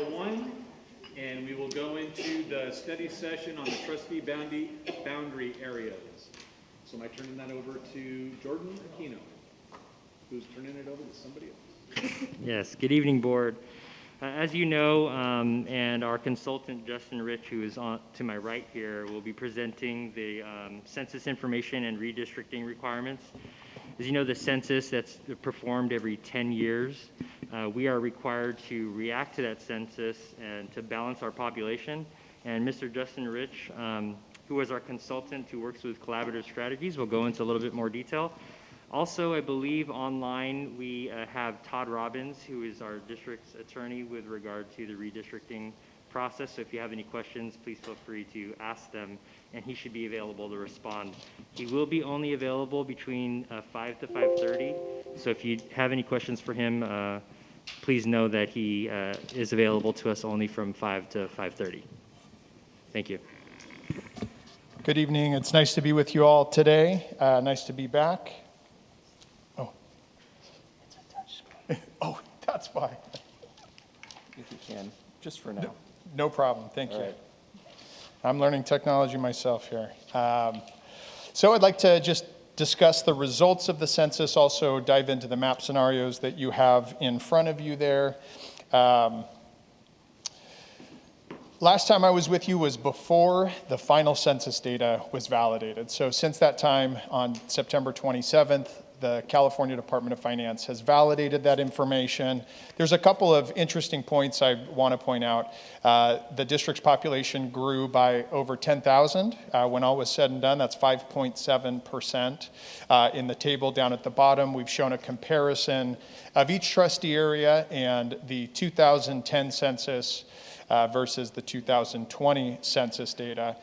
1, and we will go into the study session on the trustee boundary areas. So am I turning that over to Jordan Aquino, who's turning it over to somebody else? Yes, good evening, board. As you know, and our consultant, Justin Rich, who is on to my right here, will be presenting the census information and redistricting requirements. As you know, the census that's performed every 10 years, we are required to react to that census and to balance our population. And Mr. Justin Rich, who is our consultant who works with collaborative strategies, will go into a little bit more detail. Also, I believe online we have Todd Robbins, who is our district's attorney with regard to the redistricting process. So if you have any questions, please feel free to ask them, and he should be available to respond. He will be only available between 5 to 5:30. So if you have any questions for him, please know that he is available to us only from 5 to 5:30. Thank you. Good evening. It's nice to be with you all today. Nice to be back. Oh, that's why. If you can, just for now. No problem. Thank you. Right. I'm learning technology myself here. So I'd like to just discuss the results of the census, also dive into the map scenarios that you have in front of you there. Last time I was with you was before the final census data was validated. So since that time, on September 27th, the California Department of Finance has validated that information. There's a couple of interesting points I want to point out. The district's population grew by over 10,000 when all was said and done. That's 5.7%. In the table down at the bottom, we've shown a comparison of each trustee area and the 2010 census versus the 2020 census data.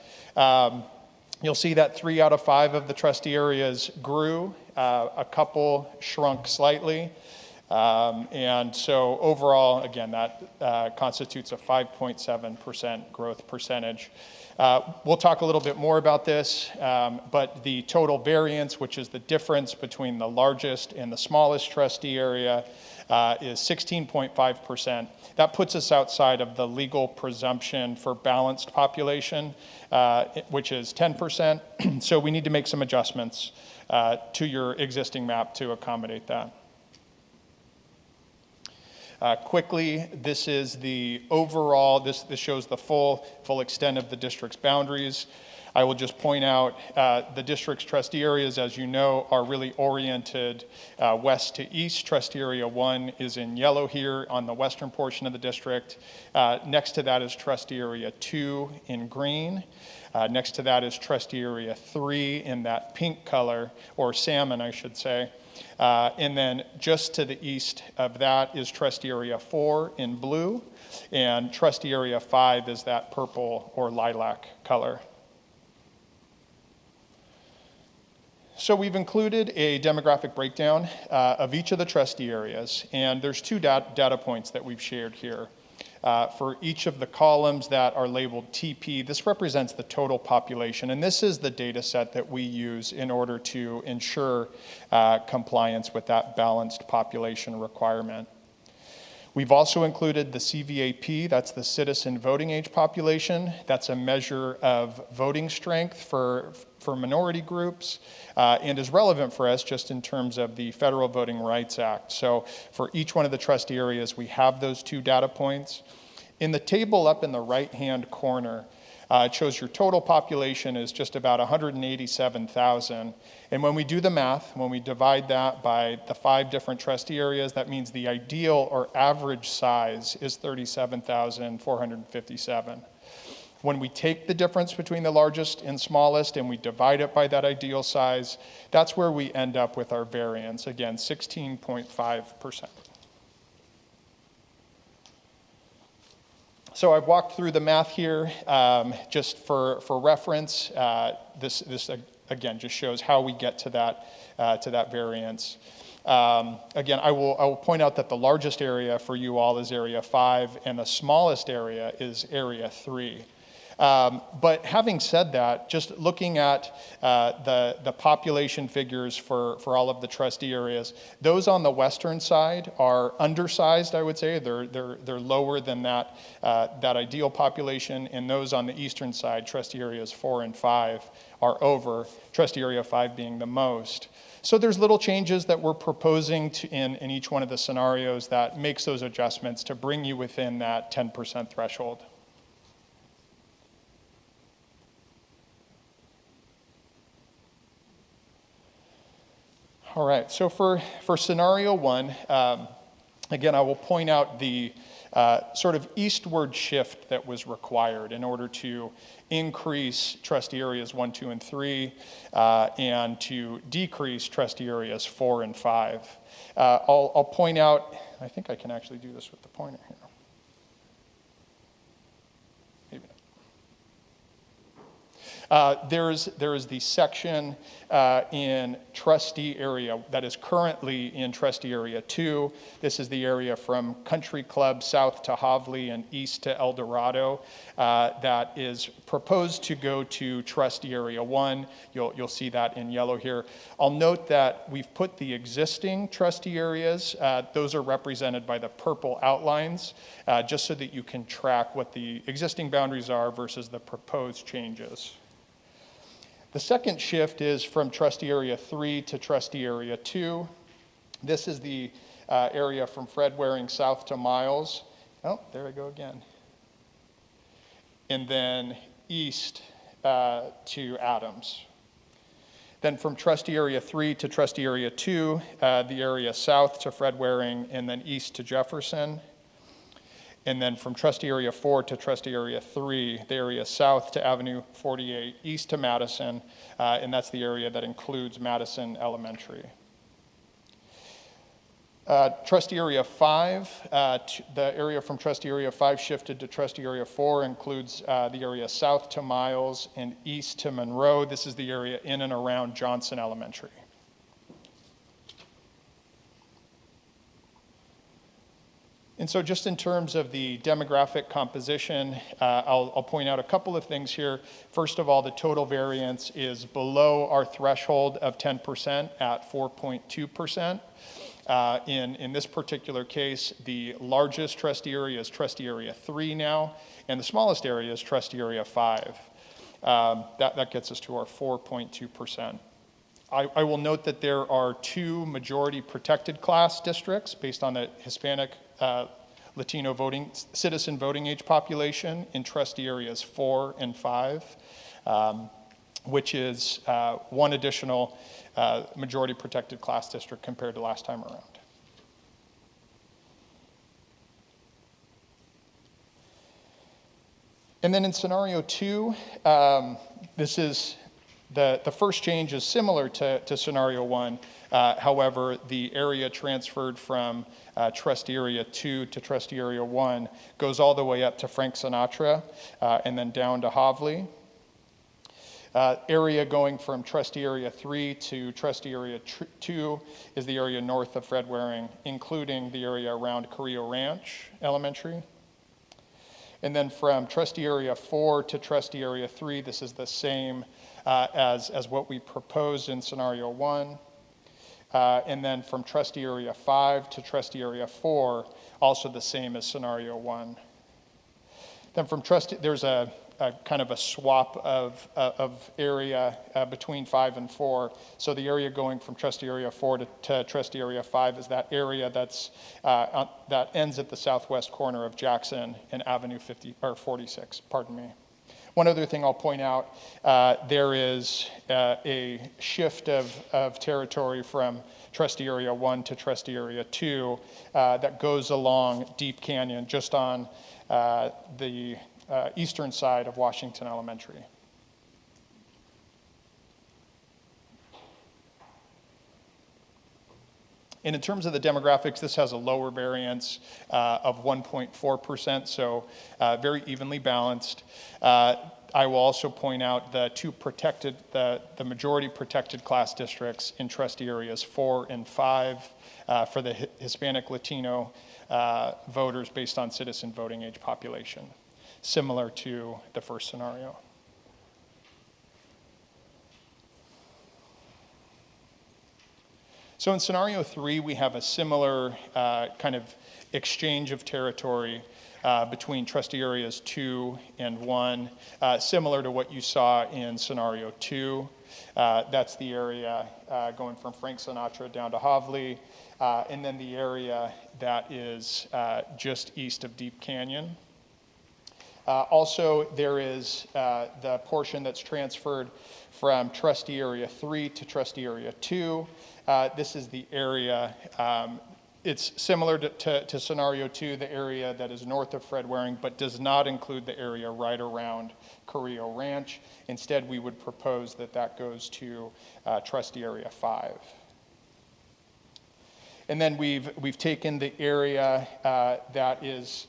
You'll see that 3 out of 5 of the trustee areas grew. A couple shrunk slightly. And so overall, again, that constitutes a 5.7% growth percentage. We'll talk a little bit more about this, but the total variance, which is the difference between the largest and the smallest trustee area, is 16.5%. That puts us outside of the legal presumption for balanced population, which is 10%. So we need to make some adjustments to your existing map to accommodate that. Quickly, this is the overall, this shows the full extent of the district's boundaries. I will just point out the district's trustee areas, as you know, are really oriented west to east. Trustee area 1 is in yellow here on the western portion of the district. Next to that is trustee area 2 in green. Next to that is trustee area 3 in that pink color, or salmon, I should say. And then just to the east of that is trustee area 4 in blue, and trustee area 5 is that purple or lilac color. So we've included a demographic breakdown of each of the trustee areas, and there's 2 data points that we've shared here. For each of the columns that are labeled TP, this represents the total population, and this is the data set that we use in order to ensure compliance with that balanced population requirement. We've also included the CVAP, that's the citizen voting age population. That's a measure of voting strength for minority groups and is relevant for us just in terms of the Federal Voting Rights Act. So for each one of the trustee areas, we have those 2 data points. In the table up in the right-hand corner, it shows your total population is just about 187,000. And when we do the math, when we divide that by the 5 different trustee areas, that means the ideal or average size is 37,457. When we take the difference between the largest and smallest and we divide it by that ideal size, that's where we end up with our variance, again, 16.5%. So I've walked through the math here just for reference. This again just shows how we get to that variance. Again, I will point out that the largest area for you all is area 5, and the smallest area is area 3. But having said that, just looking at the population figures for all of the trustee areas, those on the western side are undersized, I would say. They're lower than that ideal population, and those on the eastern side, trustee areas 4 and 5, are over, trustee area 5 being the most. So there's little changes that we're proposing in each one of the scenarios that makes those adjustments to bring you within that 10% threshold. All right, so for scenario 1, again, I will point out the sort of eastward shift that was required in order to increase trustee areas 1, 2, and 3, and to decrease trustee areas 4 and 5. I'll point out, I think I can actually do this with the pointer here. Maybe not. There is the section in trustee area that is currently in trustee area 2. This is the area from Country Club south to Havli and east to El Dorado that is proposed to go to trustee area 1. You'll see that in yellow here. I'll note that we've put the existing trustee areas, those are represented by the purple outlines, just so that you can track what the existing boundaries are versus the proposed changes. The second shift is from trustee area 3 to trustee area 2. This is the area from Fred Waring south to Miles. Oh, there I go again. And then east to Adams. Then from trustee area 3 to trustee area 2, the area south to Fred Waring, and then east to Jefferson. And then from trustee area 4 to trustee area 3, the area south to Avenue 48, east to Madison, and that's the area that includes Madison Elementary. Trustee area 5, the area from trustee area 5 shifted to trustee area 4, includes the area south to Miles and east to Monroe. This is the area in and around Johnson Elementary. And so just in terms of the demographic composition, I'll point out a couple of things here. First of all, the total variance is below our threshold of 10% at 4.2%. In this particular case, the largest trustee area is trustee area 3 now, and the smallest area is trustee area 5. That gets us to our 4.2%. I will note that there are 2 majority protected class districts based on the Hispanic Latino citizen voting age population in trustee areas 4 and 5, which is 1 additional majority protected class district compared to last time around. And then in scenario 2, this is the first change is similar to scenario 1. However, the area transferred from trustee area 2 to trustee area 1 goes all the way up to Frank Sinatra and then down to Havli. Area going from trustee area 3 to trustee area 2 is the area north of Fred Waring, including the area around Carrillo Ranch Elementary. And then from trustee area 4 to trustee area 3, this is the same as what we proposed in scenario 1. And then from trustee area 5 to trustee area 4, also the same as scenario 1. Then from trustee, there's a kind of a swap of area between 5 and 4. So the area going from trustee area 4 to trustee area 5 is that area that ends at the southwest corner of Jackson and Avenue 46. Pardon me. One other thing I'll point out, there is a shift of territory from trustee area 1 to trustee area 2 that goes along Deep Canyon, just on the eastern side of Washington Elementary. And in terms of the demographics, this has a lower variance of 1.4%, so very evenly balanced. I will also point out the 2 protected, the majority protected class districts in trustee areas 4 and 5 for the Hispanic Latino voters based on citizen voting age population. similar to the first scenario. So in scenario 3, we have a similar kind of exchange of territory between trustee areas 2 and 1, similar to what you saw in scenario 2. That's the area going from Frank Sinatra down to Havli, and then the area that is just east of Deep Canyon. Also, there is the portion that's transferred from trustee area 3 to trustee area 2. This is the area, it's similar to scenario 2, the area that is north of Fred Waring, but does not include the area right around Carrillo Ranch. Instead, we would propose that that goes to trustee area 5. And then we've taken the area that is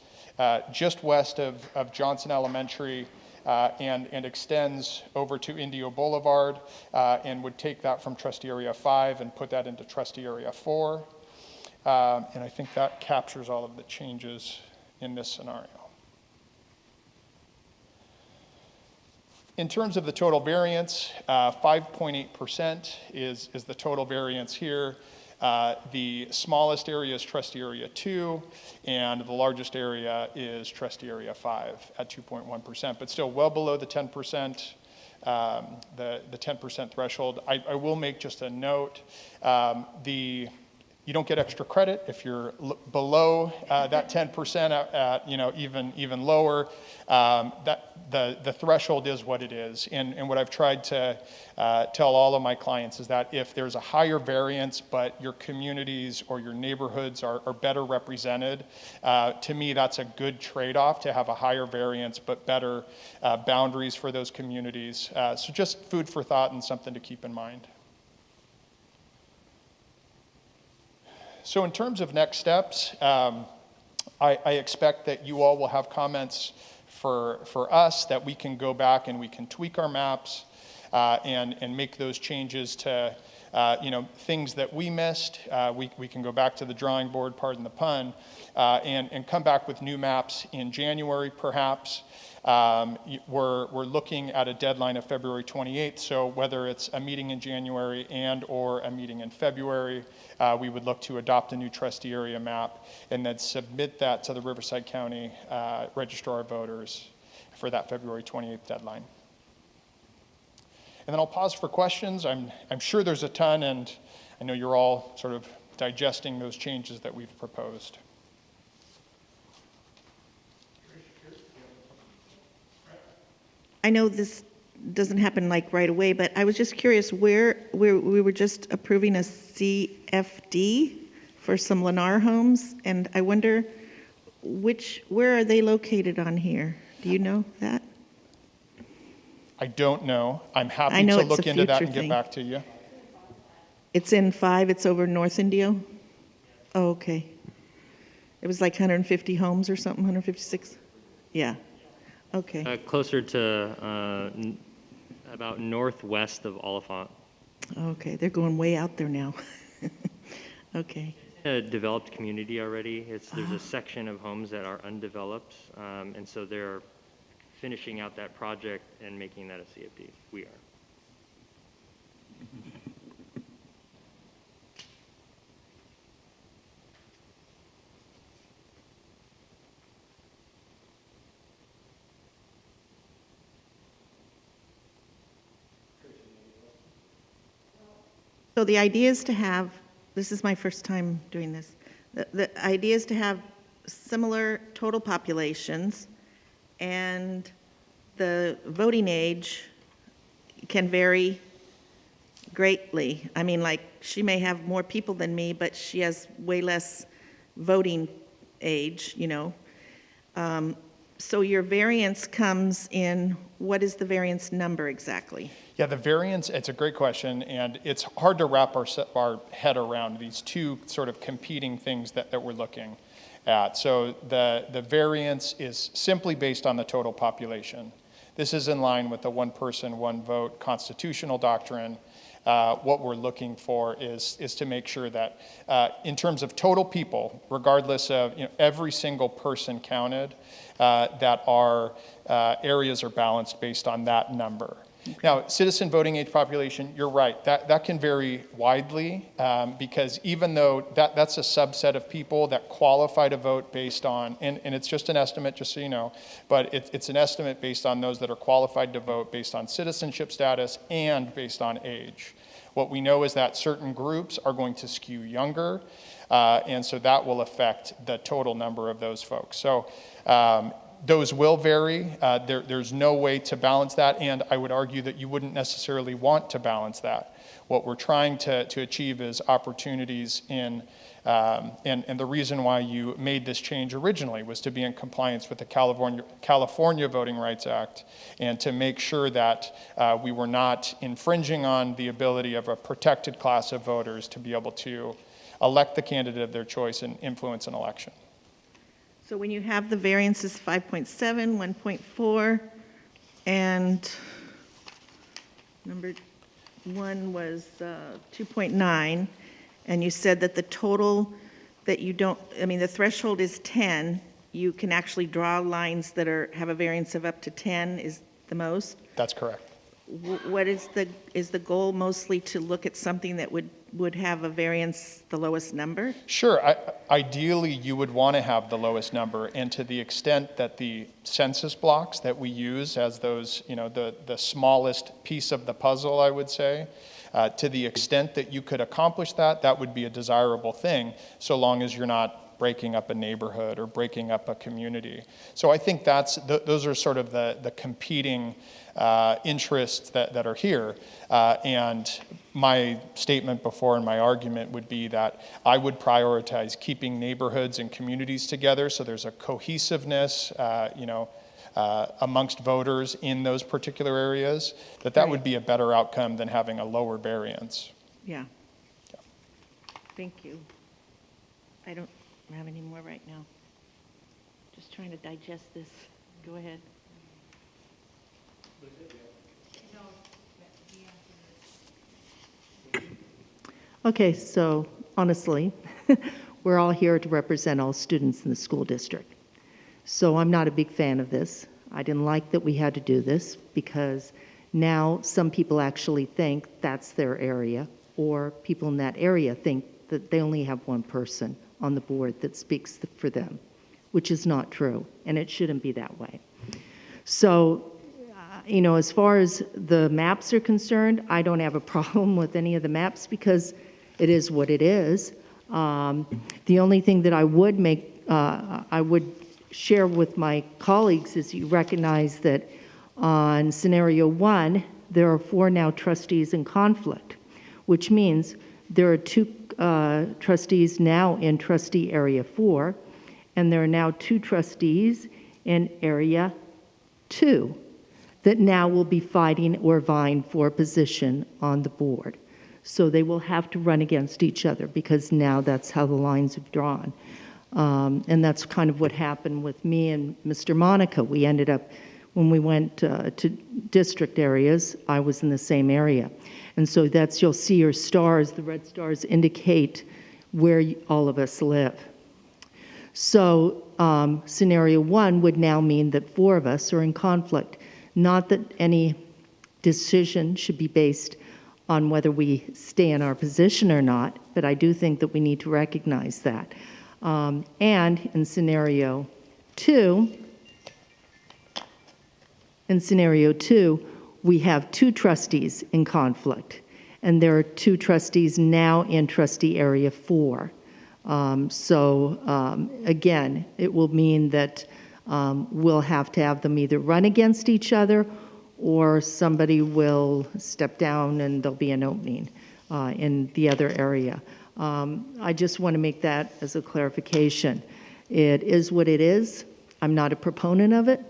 just west of Johnson Elementary and extends over to Indio Boulevard, and would take that from trustee area 5 and put that into trustee area 4. And I think that captures all of the changes in this scenario. In terms of the total variance, 5.8% is the total variance here. The smallest area is trustee area 2, and the largest area is trustee area 5 at 2.1%, but still well below the 10%, the 10% threshold. I will make just a note. You don't get extra credit if you're below that 10% at even lower. The threshold is what it is. And what I've tried to tell all of my clients is that if there's a higher variance, but your communities or your neighborhoods are better represented, to me that's a good trade-off to have a higher variance but better boundaries for those communities. So just food for thought and something to keep in mind. So in terms of next steps, I expect that you all will have comments for us that we can go back and we can tweak our maps and make those changes to things that we missed. We can go back to the drawing board, pardon the pun, and come back with new maps in January perhaps. We're looking at a deadline of February 28th, so whether it's a meeting in January and or a meeting in February, we would look to adopt a new trustee area map and then submit that to the Riverside County Registrar of Voters for that February 28th deadline. And then I'll pause for questions. I'm sure there's a ton, and I know you're all sort of digesting those changes that we've proposed. I know this doesn't happen like right away, but I was just curious where we were just approving a CFD for some Lennar homes, and I wonder where are they located on here? Do you know that? I don't know. I'm happy I know to it's a look into that future and get thing. back to you. It's in 5, it's over North Indio? Oh, okay. It was like 150 homes or something, 156? Yeah, okay. Closer to about northwest of Oliphant. Okay, they're going way out there now. Okay. A developed community already. There's a section of homes that are undeveloped, and so they're finishing out that project and making that a CFD. We are. So the idea is to have, this is my first time doing this, the idea is to have similar total populations, and the voting age can vary greatly. I mean, like, she may have more people than me, but she has way less voting age, So your variance comes in, what is the variance number exactly? Yeah, the variance, it's a great question, and it's hard to wrap our head around these two sort of competing things that we're looking at. So the variance is simply based on the total population. This is in line with the one person, one vote constitutional doctrine. what we're looking for is to make sure that in terms of total people, regardless of every single person counted, that our areas are balanced based on that number. Now, citizen voting age population, you're right, that can vary widely because even though that's a subset of people that qualify to vote based on, and it's just an estimate, just so you know, but it's an estimate based on those that are qualified to vote based on citizenship status and based on age. What we know is that certain groups are going to skew younger, and so that will affect the total number of those folks. So those will vary. There's no way to balance that, and I would argue that you wouldn't necessarily want to balance that. What we're trying to achieve is opportunities in, and the reason why you made this change originally was to be in compliance with the California Voting Rights Act and to make sure that we were not infringing on the ability of a protected class of voters to be able to elect the candidate of their choice and influence an election. So when you have the variances 5.7, 1.4, and number one was 2.9, and you said that the total that you don't, I mean, the threshold is 10, you can actually draw lines that have a variance of up to 10 is the most? That's correct. What is the goal mostly to look at something that would have a variance the lowest number? Sure. Ideally, you would want to have the lowest number, and to the extent that the census blocks that we use as those, the smallest piece of the puzzle, I would say, to the extent that you could accomplish that, that would be a desirable thing, so long as you're not breaking up a neighborhood or breaking up a community. So I think those are sort of the competing interests that are here. And my statement before and my argument would be that I would prioritize keeping neighborhoods and communities together so there's a cohesiveness, amongst voters in those particular areas, that would be a better outcome than having a lower variance. Yeah. Thank you. I don't have any more right now. Just trying to digest this. Go ahead. Okay, so honestly, we're all here to represent all students in the school district. So I'm not a big fan of this. I didn't like that we had to do this because now some people actually think that's their area, or people in that area think that they only have one person on the board that speaks for them, which is not true, and it shouldn't be that way. So, as far as the maps are concerned, I don't have a problem with any of the maps because it is what it is. The only thing that I would share with my colleagues is you recognize that on scenario 1, there are 4 now trustees in conflict, which means there are 2 trustees now in trustee area 4, and there are now 2 trustees in area 2 that now will be fighting or vying for a position on the board. So they will have to run against each other because now that's how the lines have drawn. And that's kind of what happened with me and Mr. Monica. We ended up, when we went to district areas, I was in the same area. And so you'll see your stars, the red stars indicate where all of us live. So scenario 1 would now mean that 4 of us are in conflict. Not that any decision should be based on whether we stay in our position or not, but I do think that we need to recognize that. And in scenario 2, we have 2 trustees in conflict, and there are 2 trustees now in trustee area 4. Again, it will mean that we'll have to have them either run against each other or somebody will step down and there'll be an opening in the other area. I just want to make that as a clarification. It is what it is. I'm not a proponent of it,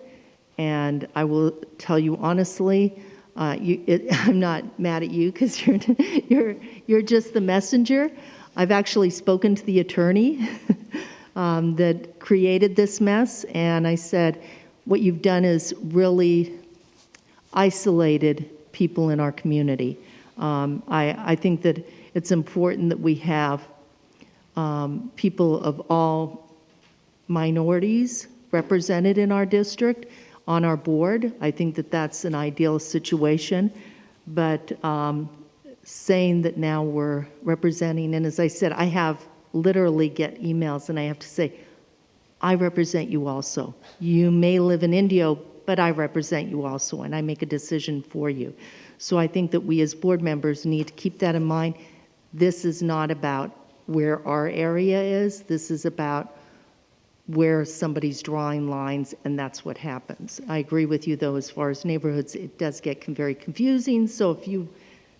and I will tell you honestly, I'm not mad at you because you're just the messenger. I've actually spoken to the attorney that created this mess, and I said, what you've done is really isolated people in our community. I think that it's important that we have people of all minorities represented in our district on our board. I think that that's an ideal situation. But saying that now we're representing, and as I said, I have literally get emails and I have to say, I represent you also. You may live in Indio, but I represent you also, and I make a decision for you. So I think that we as board members need to keep that in mind. This is not about where our area is. This is about where somebody's drawing lines, and that's what happens. I agree with you, though, as far as neighborhoods, it does get very confusing. So if you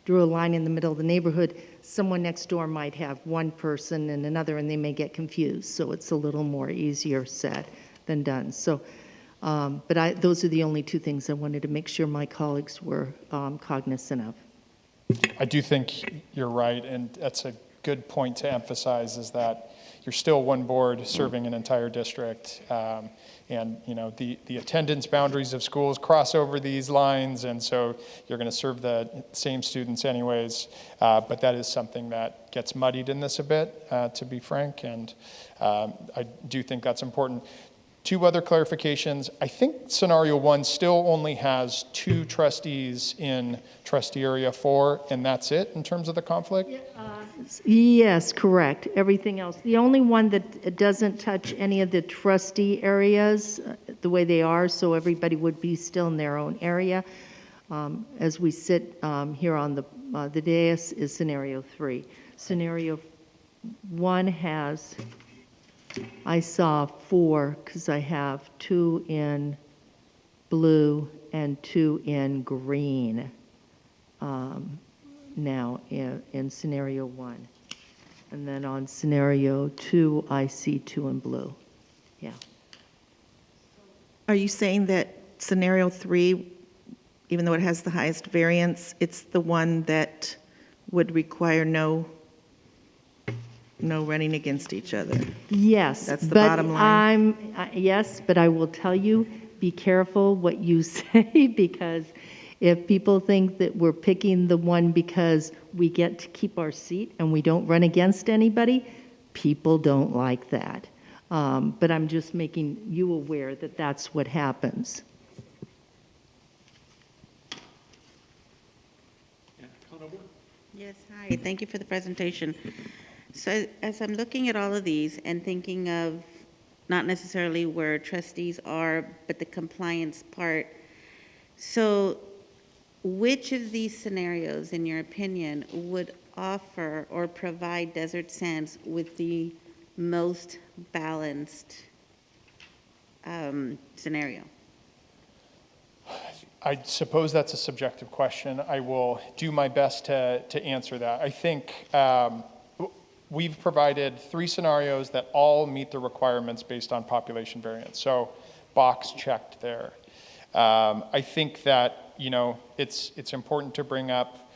drew a line in the middle of the neighborhood, someone next door might have one person and another, and they may get confused. So it's a little more easier said than done. So, but those are the only two things I wanted to make sure my colleagues were cognizant of. I do think you're right, and that's a good point to emphasize, is that you're still one board serving an entire district, and you know the attendance boundaries of schools cross over these lines, and so you're going to serve the same students anyways. But that is something that gets muddied in this a bit, to be frank, and I do think that's important. Two other clarifications. I think scenario 1 still only has 2 trustees in trustee area 4, and that's it in terms of the conflict? Yes, correct. Everything else. The only one that doesn't touch any of the trustee areas the way they are, so everybody would be still in their own area. As we sit here on the dais is scenario 3. Scenario 1 has, I saw 4 because I have 2 in blue and 2 in green now in scenario 1. And then on scenario 2, I see 2 in blue. Yeah. Are you saying that scenario 3, even though it has the highest variance, it's the one that would require no running against each other? Yes. That's the bottom line? Yes, but I will tell you, be careful what you say, because if people think that we're picking the one because we get to keep our seat and we don't run against anybody, people don't like that. But I'm just making you aware that that's what happens. Yeah, Conover? Yes, hi, thank you for the presentation. So as I'm looking at all of these and thinking of not necessarily where trustees are, but the compliance part, so which of these scenarios, in your opinion, would offer or provide Desert Sands with the most balanced scenario? I suppose that's a subjective question. I will do my best to answer that. I think we've provided 3 scenarios that all meet the requirements based on population variance. So box checked there. I think that, you know, it's important to bring up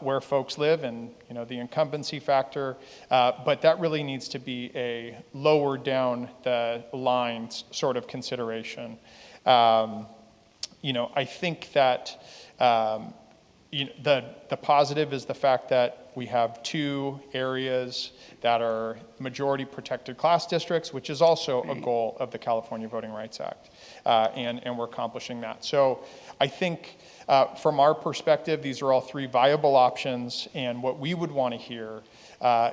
where folks live and, you know, the incumbency factor, but that really needs to be a lower down the lines sort of consideration. You know, I think that the positive is the fact that we have 2 areas that are majority protected class districts, which is also a goal of the California Voting Rights Act, and we're accomplishing that. So I think from our perspective, these are all 3 viable options, and what we would want to hear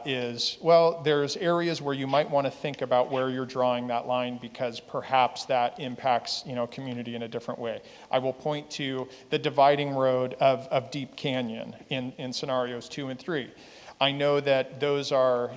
is, well, there's areas where you might want to think about where you're drawing that line because perhaps that impacts, you know, community in a different way. I will point to the dividing road of Deep Canyon in scenarios 2 and 3. I know that those are,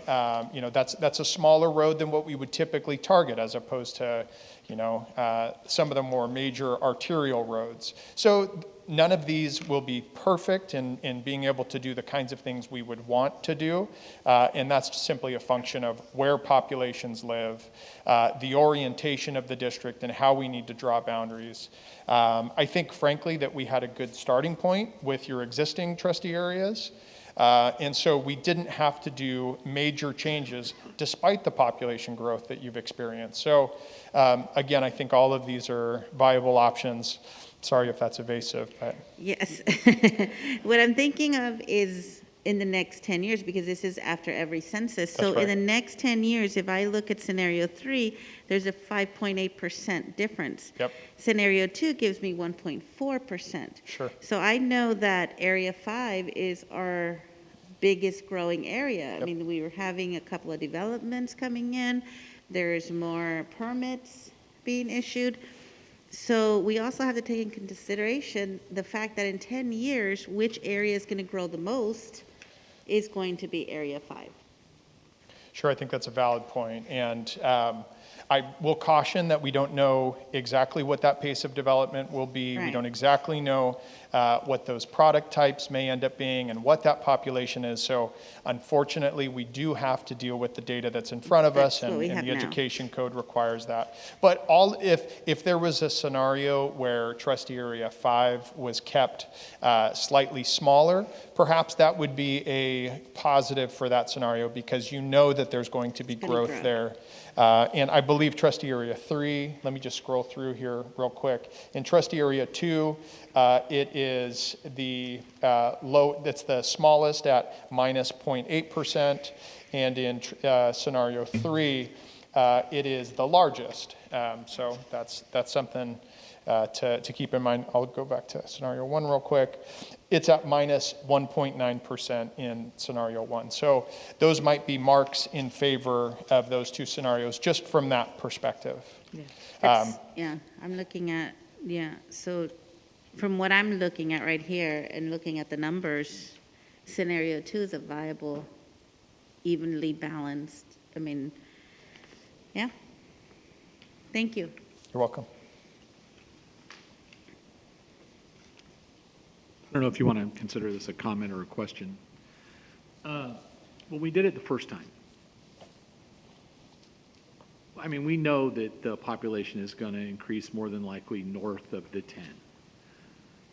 you know, that's a smaller road than what we would typically target as opposed to, you know, some of the more major arterial roads. So none of these will be perfect in being able to do the kinds of things we would want to do, and that's simply a function of where populations live, the orientation of the district, and how we need to draw boundaries. I think, frankly, that we had a good starting point with your existing trustee areas. And so we didn't have to do major changes despite the population growth that you've experienced. So again, I think all of these are viable options. Sorry if that's evasive, but Yes. What I'm thinking of is in the next 10 years, because this is after every census. So That's in the right. next 10 years, if I look at scenario 3, there's a 5.8% difference. Yep. Scenario 2 gives me 1.4%. Sure. So I know that area 5 is our biggest growing area. I Yep. mean, we were having a couple of developments coming in. There's more permits being issued. So we also have to take in consideration the fact that in 10 years, which area is going to grow the most is going to be Area 5. Sure, I think that's a valid point. And I will caution that we don't know exactly what that pace of development will be. We Right. don't exactly know what those product types may end up being and what that population is. So unfortunately, we do have to deal with the data that's in front of us, That's what we and have the now. education code requires that. But if there was a scenario where trustee area 5 was kept slightly smaller, perhaps that would be a positive for that scenario, because you know that there's going to be gonna growth grow. there. And I believe trustee area 3, let me just scroll through here real quick. In trustee area 2, it is the it's the smallest at minus 0.8%, and in scenario 3, it is the largest. So that's something to keep in mind. I'll go back to scenario 1 real quick. It's at minus 1.9% in scenario 1. So those might be marks in favor of those two scenarios, just from that perspective. I'm looking at, so from what I'm looking at right here and looking at the numbers, scenario 2 is a viable, evenly balanced. I mean, yeah. Thank you. You're welcome. I don't know if you want to consider this a comment or a question. When we did it the first time, I mean, we know that the population is going to increase more than likely north of the 10.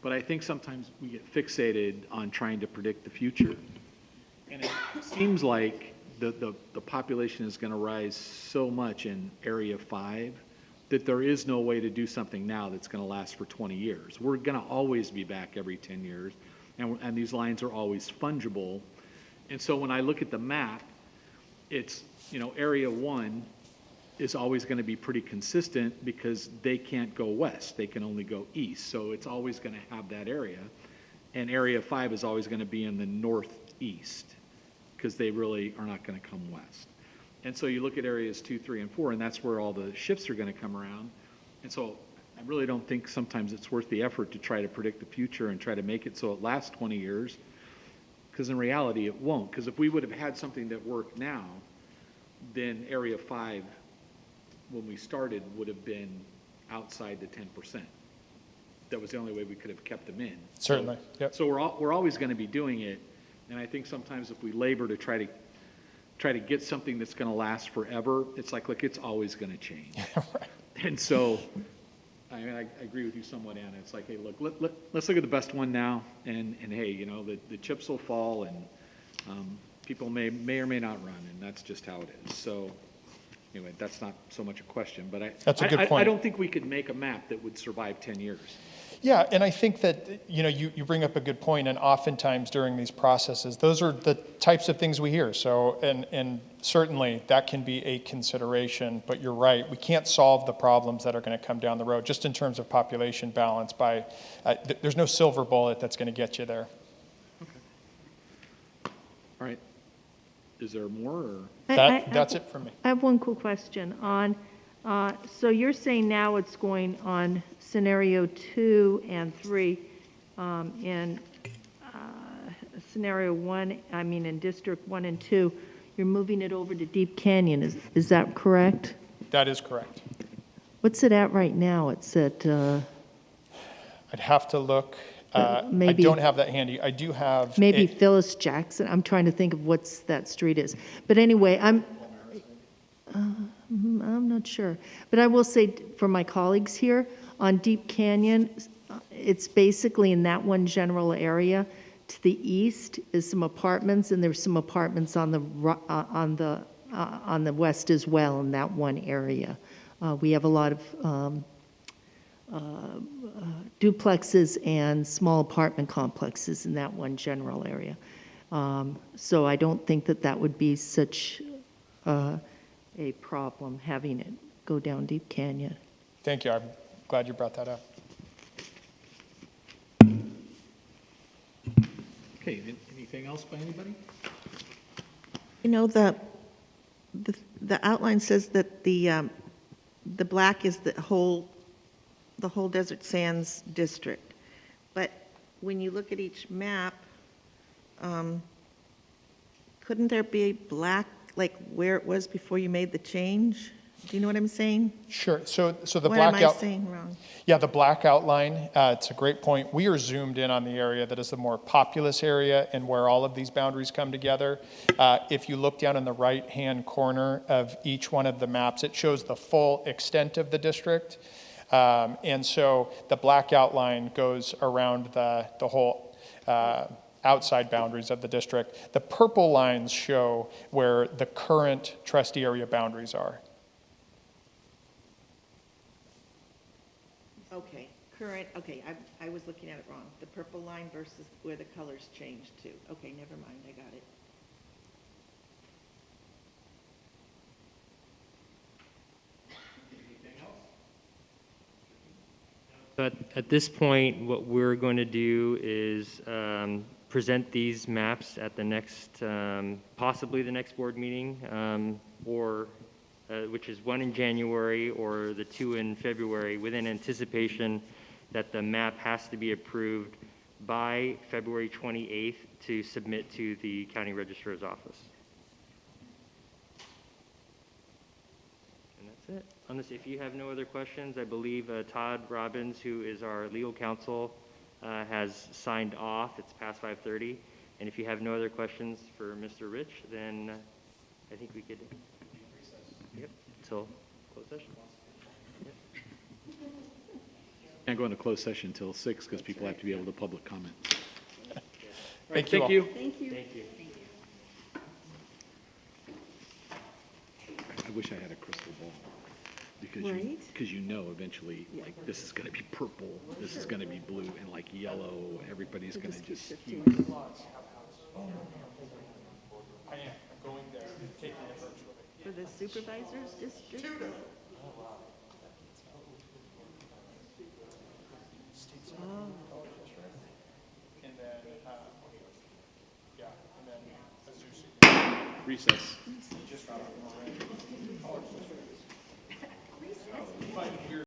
But I think sometimes we get fixated on trying to predict the future. And it seems like the population is going to rise so much in Area 5 that there is no way to do something now that's going to last for 20 years. We're going to always be back every 10 years, and these lines are always fungible. And so when I look at the map, it's, Area 1 is always going to be pretty consistent because they can't go west. They can only go east. So it's always going to have that area. And Area 5 is always going to be in the northeast because they really are not going to come west. And so you look at areas 2, 3, and 4, and that's where all the shifts are going to come around. And so I really don't think sometimes it's worth the effort to try to predict the future and try to make it so it lasts 20 years, because in reality it won't. Because if we would have had something that worked now, then Area 5, when we started, would have been outside the 10%. That was the only way we could have kept them in. Certainly, yep. So we're always going to be doing it, and I think sometimes if we labor to try to get something that's going to last forever, it's like, look, it's always going to change. Right. And so, I mean, I agree with you somewhat, Anna. It's like, hey, look, let's look at the best one now, and hey, the chips will fall, and people may or may not run, and that's just how it is. So, anyway, that's not so much a question, but That's a good point. I don't think we could make a map that would survive 10 years. Yeah, and I think that, you bring up a good point, and oftentimes during these processes, those are the types of things we hear. So, and certainly that can be a consideration, but you're right, we can't solve the problems that are going to come down the road, just in terms of population balance there's no silver bullet that's going to get you there. Okay. All right. Is there more, or? That's it from me. I have one cool question on, so you're saying now it's going on scenario 2 and 3, in scenario 1, in District 1 and 2, you're moving it over to Deep Canyon, is that correct? That is correct. What's it at right now? It's at, I'd have to look. maybe- I don't have that handy. I do have. maybe Phyllis Jackson, I'm trying to think of what's that street is. But anyway, I'm not sure. But I will say for my colleagues here, on Deep Canyon, it's basically in that one general area. To the east is some apartments, and there's some apartments on the west as well in that one area. We have a lot of duplexes and small apartment complexes in that one general area. So I don't think that that would be such a problem, having it go down Deep Canyon. Thank you. I'm glad you brought that up. Okay, anything else by anybody? You know, the outline says that the black is the whole Desert Sands district. But when you look at each map, couldn't there be black, like where it was before you made the change? Do you know what I'm saying? Sure. So the Or am I blackout. saying wrong? Yeah, the black outline, it's a great point. We are zoomed in on the area that is the more populous area and where all of these boundaries come together. If you look down in the right-hand corner of each one of the maps, it shows the full extent of the district. And so the black outline goes around the whole outside boundaries of the district. The purple lines show where the current trustee area boundaries are. Okay, okay, I was looking at it wrong. The purple line versus where the colors changed to. Okay, never mind, I got it. But at this point, what we're going to do is present these maps at the next, possibly the next board meeting, or which is one in January or the two in February, with an anticipation that the map has to be approved by February 28th to submit to the county registrar's office. And that's it. Honestly, if you have no other questions, I believe Todd Robbins, who is our legal counsel, has signed off. It's past 5:30. And if you have no other questions for Mr. Rich, then I think we could, yep, until closed session. Can't go into closed session until 6 because people have to be able to public comment. Thank you all. Thank you. I wish I had a crystal ball. Because Right? you know eventually, like, this is gonna be purple, this is gonna be blue, and like yellow, everybody's gonna just. I am going there, taking it virtually. For the supervisor's district? Recess.